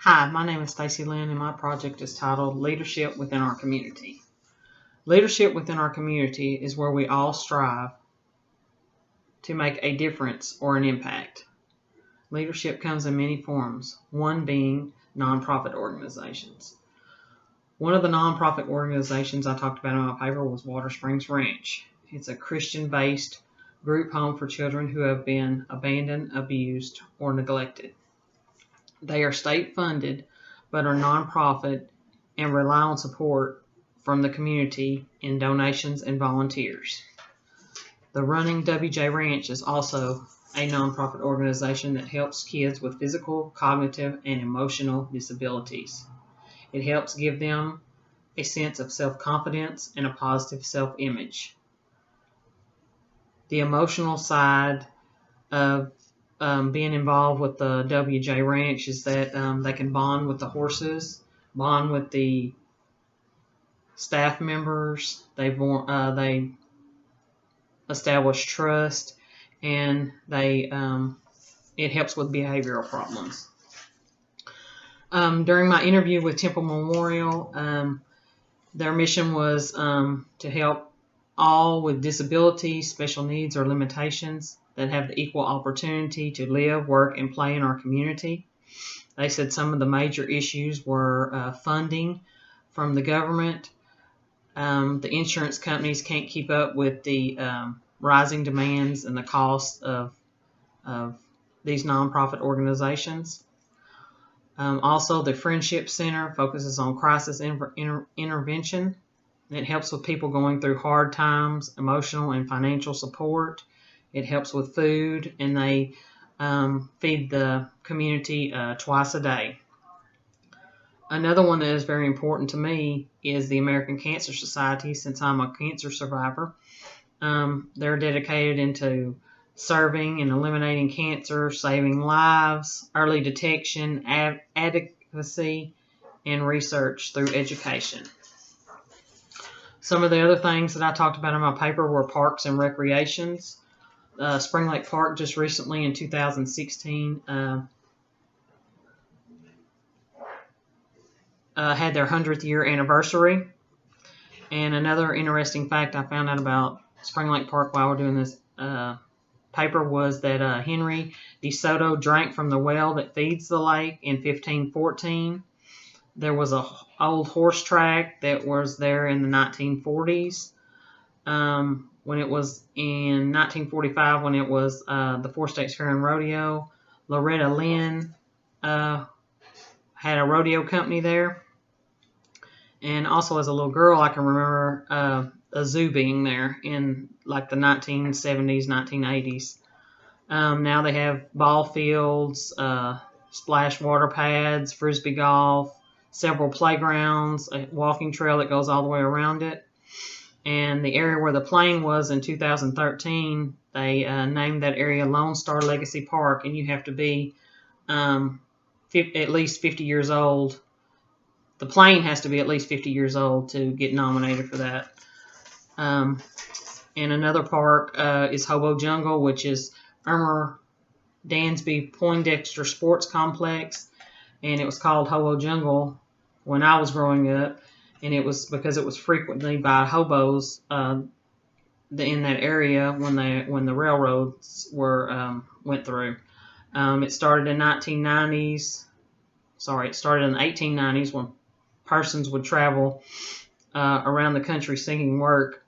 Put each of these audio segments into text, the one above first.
Hi, my name is Stacy Lynn, and my project is titled Leadership Within Our Community. Leadership within our community is where we all strive to make a difference or an impact. Leadership comes in many forms, one being nonprofit organizations. One of the nonprofit organizations I talked about in my paper was Water Springs Ranch. It's a Christian-based group home for children who have been abandoned, abused, or neglected. They are state funded, but are nonprofit and rely on support from the community in donations and volunteers. The Running WJ Ranch is also a nonprofit organization that helps kids with physical, cognitive, and emotional disabilities. It helps give them a sense of self-confidence and a positive self-image. The emotional side of being involved with the WJ Ranch is that they can bond with the horses, bond with the staff members. They establish trust, and it helps with behavioral problems. During my interview with Temple Memorial, their mission was to help all with disabilities, special needs, or limitations that have the equal opportunity to live, work, and play in our community. They said some of the major issues were funding from the government. The insurance companies can't keep up with the rising demands and the cost of these nonprofit organizations. Also, the Friendship Center focuses on crisis intervention. It helps with people going through hard times, emotional and financial support. It helps with food, and they feed the community twice a day. Another one that is very important to me is the American Cancer Society, since I'm a cancer survivor. They're dedicated into serving and eliminating cancer, saving lives, early detection, advocacy, and research through education. Some of the other things that I talked about in my paper were parks and recreations. Spring Lake Park just recently in 2016 had their 100th year anniversary. And another interesting fact I found out about Spring Lake Park while we're doing this paper was that Henry DeSoto drank from the well that feeds the lake in 1514. There was an old horse track that was there in the 1940s. When it was in 1945, when it was the Four States Fair and Rodeo, Loretta Lynn had a rodeo company there. And also as a little girl, I can remember a zoo being there in like the 1970s, 1980s. Now they have ball fields, splash water pads, frisbee golf, several playgrounds, a walking trail that goes all the way around it. And the area where the plane was in 2013, they named that area Lone Star Legacy Park, and you have to be at least 50 years old. The plane has to be at least 50 years old to get nominated for that. And another park is Hobo Jungle, which is Irma Dansby Poindexter Sports Complex, and it was called Hobo Jungle when I was growing up, and it was because it was frequently by hobos in that area when the railroads went through. It started in 1990s. It started in the 1890s when persons would travel around the country seeking work.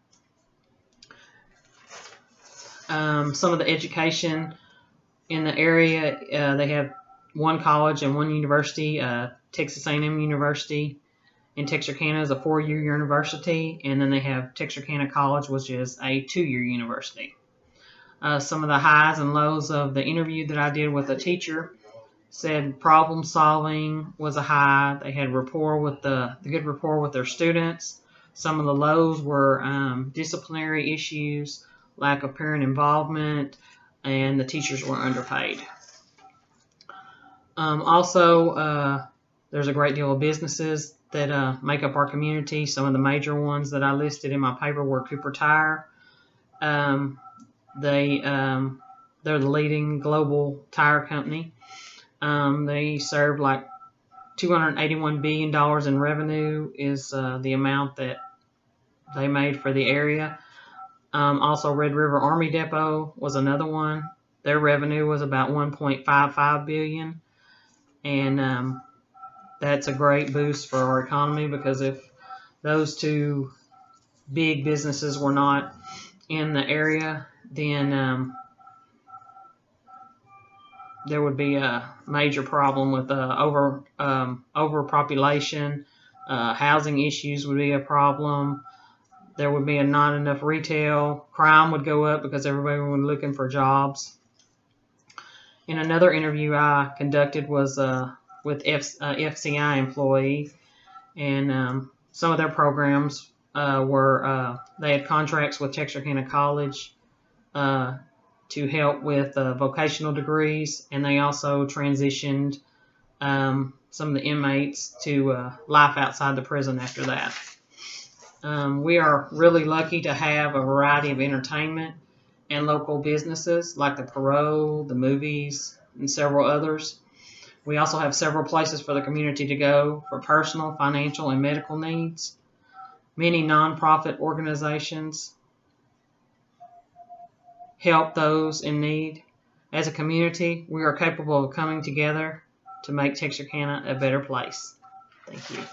Some of the education in the area, they have one college and one university. Texas A&M University in Texarkana is a 4-year university, and then they have Texarkana College, which is a 2-year university. Some of the highs and lows of the interview that I did with a teacher said problem solving was a high. They had good rapport with their students. Some of the lows were disciplinary issues, lack of parent involvement, and the teachers were underpaid. Also, there's a great deal of businesses that make up our community. Some of the major ones that I listed in my paper were Cooper Tire. They're the leading global tire company. They serve like $281 billion in revenue is the amount that they made for the area. Also, Red River Army Depot was another one. Their revenue was about $1.55 billion, and that's a great boost for our economy, because if those two big businesses were not in the area, then there would be a major problem with overpopulation. Housing issues would be a problem. There would be not enough retail. Crime would go up because everybody would be looking for jobs. In another interview I conducted was with FCI employee, and some of their programs were they had contracts with Texarkana College to help with vocational degrees, and they also transitioned some of the inmates to life outside the prison after that. We are really lucky to have a variety of entertainment and local businesses like the Parole, the movies, and several others. We also have several places for the community to go for personal, financial, and medical needs. Many nonprofit organizations help those in need. As a community, we are capable of coming together to make Texarkana a better place. Thank you.